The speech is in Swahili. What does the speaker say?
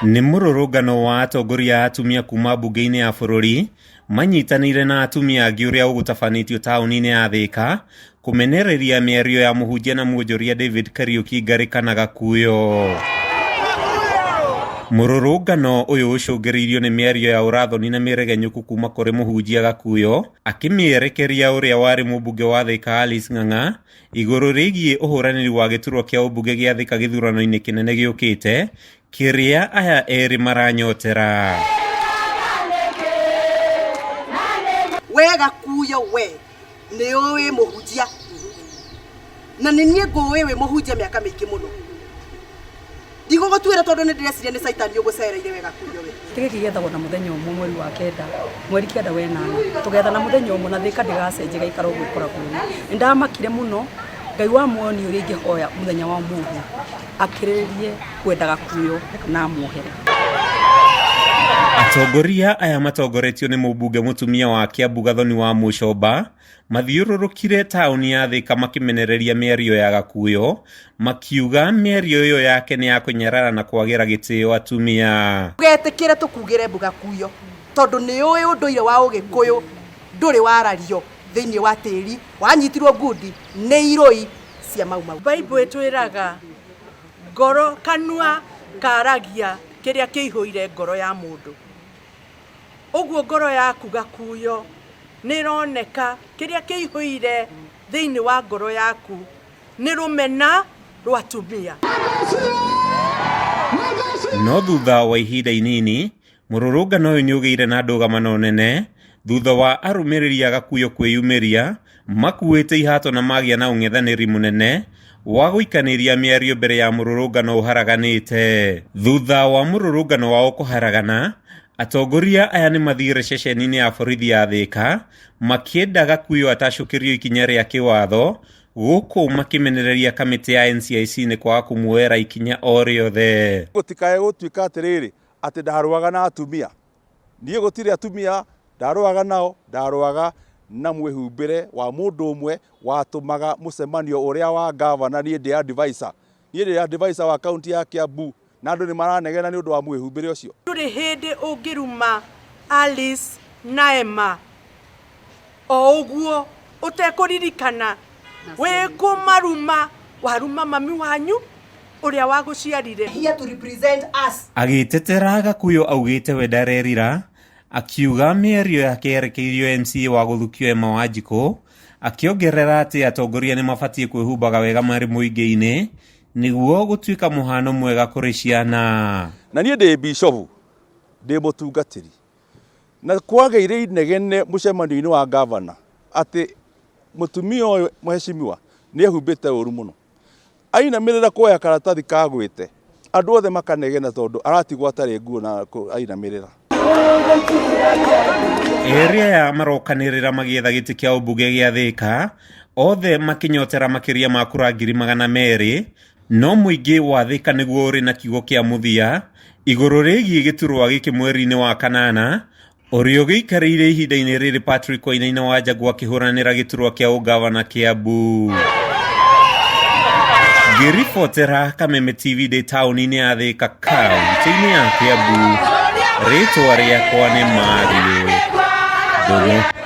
Nĩ mũrũrũngano wa atongoria atumia kuma mbunge-inĩ ya bũrũri manyitanĩire na atumia angĩ ũrĩa ũgũtabanĩtio taũni-inĩ ya Thika kũmenereria mĩario ya mũhunjia na mwonjoria David Kariuki Ngarĩka Gakuyu. Mũrũrũngano ũyũ ũcũngĩrĩirio nĩ mĩario ya ũrathoni na mĩregenyũku kuma kũrĩ mũhunjia Gakuyu akĩmĩerekeria ũrĩa warĩ mũmbunge wa Thika Alice Ng'ang'a igũrũ rĩgiĩ ũhũranĩri wa gĩturwa kĩa ũmbunge gĩa Thika gĩthurano-inĩ kĩnene gĩũkĩte kĩrĩa aya erĩ maranyotera. We Gakuyu we nĩ ũĩ mũhunjia na nĩ niĩ ngũĩ wĩ mũhunjia mĩaka mĩingĩ mũno. Ndigũgũtuĩra tondũ nĩ ndĩreciria nĩ caitani ũgũcereire we Gakuyu we. Gĩkĩ gĩethagwo na mũthenya ũmwe mweri wa kenda mweri kenda we nana tũgetha na mũthenya ũmwe na Thika ndĩgacenjia gaikara ũguo ikoragwo. Nĩ ndamakire mũno Ngai wa muoni ũrĩa ingĩhoya mũthenya wa mũthenya akĩrĩrĩrie kwenda Gakuyu na muohere. Atongoria aya matongoretio nĩ mũmbunge mũtumia wa Kiambu Gathoni wa Mũcomba mathiũrũrũkire taũni ya Thika makĩmenereria mĩario ya Gakuyu makiuga mĩario ĩyo yake nĩ ya kũnyarara na kwagĩra gĩtĩo atumia. Tũgetĩkĩre tũkugĩre Gakuyu tondũ nĩ ũĩ ũndũire wa Ũgĩkũyũ ndũrĩ warario thĩinĩ wa tĩri wanyitirwo ngundi nĩ iroi cia maumau. Bible ĩtwĩraga ngoro kanua karagia kĩrĩa kĩihũire ngoro ya mũndũ. Ũguo ngoro yaku Gakuyu nĩ ĩroneka kĩrĩa kĩihũire thĩinĩ wa ngoro yaku nĩ rũmena rwa atumia. No thutha wa ihinda inini mũrũrũngano ũyũ nĩ ũgĩire na ndũgamano nene thutha wa arũmĩrĩri a Gakuyu kwĩyumĩria makuĩte ihato na magĩa na ũng'ethanĩri mũnene wa gũikanĩria mĩario mbere ya mũrũrũngano ũharaganĩte. Thutha wa mũrũrũngano wao kũharagana, atongoria aya nĩ mathire ceceni-inĩ ya borithi ya Thika makĩenda Gakuyu atacũkĩrio ikinya rĩa kĩwatho gũkũ makĩmenereria kamĩtĩ ya NCIC nĩ kwaga kũmuoera ikinya o rĩothe. Gũtikae gũtuĩka atĩrĩrĩ atĩ ndarũaga na atumia. Niĩ gũtirĩ atumia ndarũaga nao, ndarũaga na mwĩhumbĩre wa mũndũ ũmwe watũmaga mũcemanio ũrĩa wa gavana niĩ ndĩ advisor. Niĩ ndĩ advisor wa kaunti ya Kiambu na andũ nĩ maranegena nĩ ũndũ wa mwĩhumbĩre ũcio. Ndũrĩ hĩndĩ ũngĩruma Alice na Emma o ũguo ũtekũririkana wĩ kũmaruma waruma mami wanyu ũrĩa wagũciarire. Here to represent us. Agĩtetera Gakuyu augĩte we ndarerira akiuga mĩario yake yerekeirio MCA wa gũthukio Emma Wanjikũ akĩongerera atĩ atongoria nĩ mabatiĩ kwĩhumbaga wega marĩ mũingĩ-inĩ nĩguo gũtuĩka mũhano mwega kũrĩ ciana. Na niĩ ndĩ bishopu ndĩ mũtungatĩri na kwagĩire inegene mũcemanio-inĩ wa gavana atĩ mũtumia ũyũ mũheshimiwa nĩ ehumbĩte ũru mũno, ainamĩrĩra kuoya karatathi kagwĩte andũ othe makanegena tondũ aratigwo atarĩ nguo na ainamĩrĩra. Area ya marokanĩrĩra magĩetha gĩtĩ kĩa ũmbunge gĩa Thika othe makĩnyotera makĩria ma kura 200,000 no mũingĩ wa Thika nĩguo ũrĩ na kiugo kĩa mũthia igũrũ rĩgiĩ gĩturwa gĩkĩ mweri-inĩ wa kanana ũrĩa ũgĩikarĩire ihinda-inĩ rĩrĩ Patrick Wainaina wa Njagũ akĩhũranĩra gĩturwa kĩa ũgavana Kiambu. Ngĩribotera Kameme TV ndĩ taũni-inĩ ya Thika kaunti-inĩ ya Kiambu, rĩtwa rĩakwa nĩ Mario Ndũng'ũ.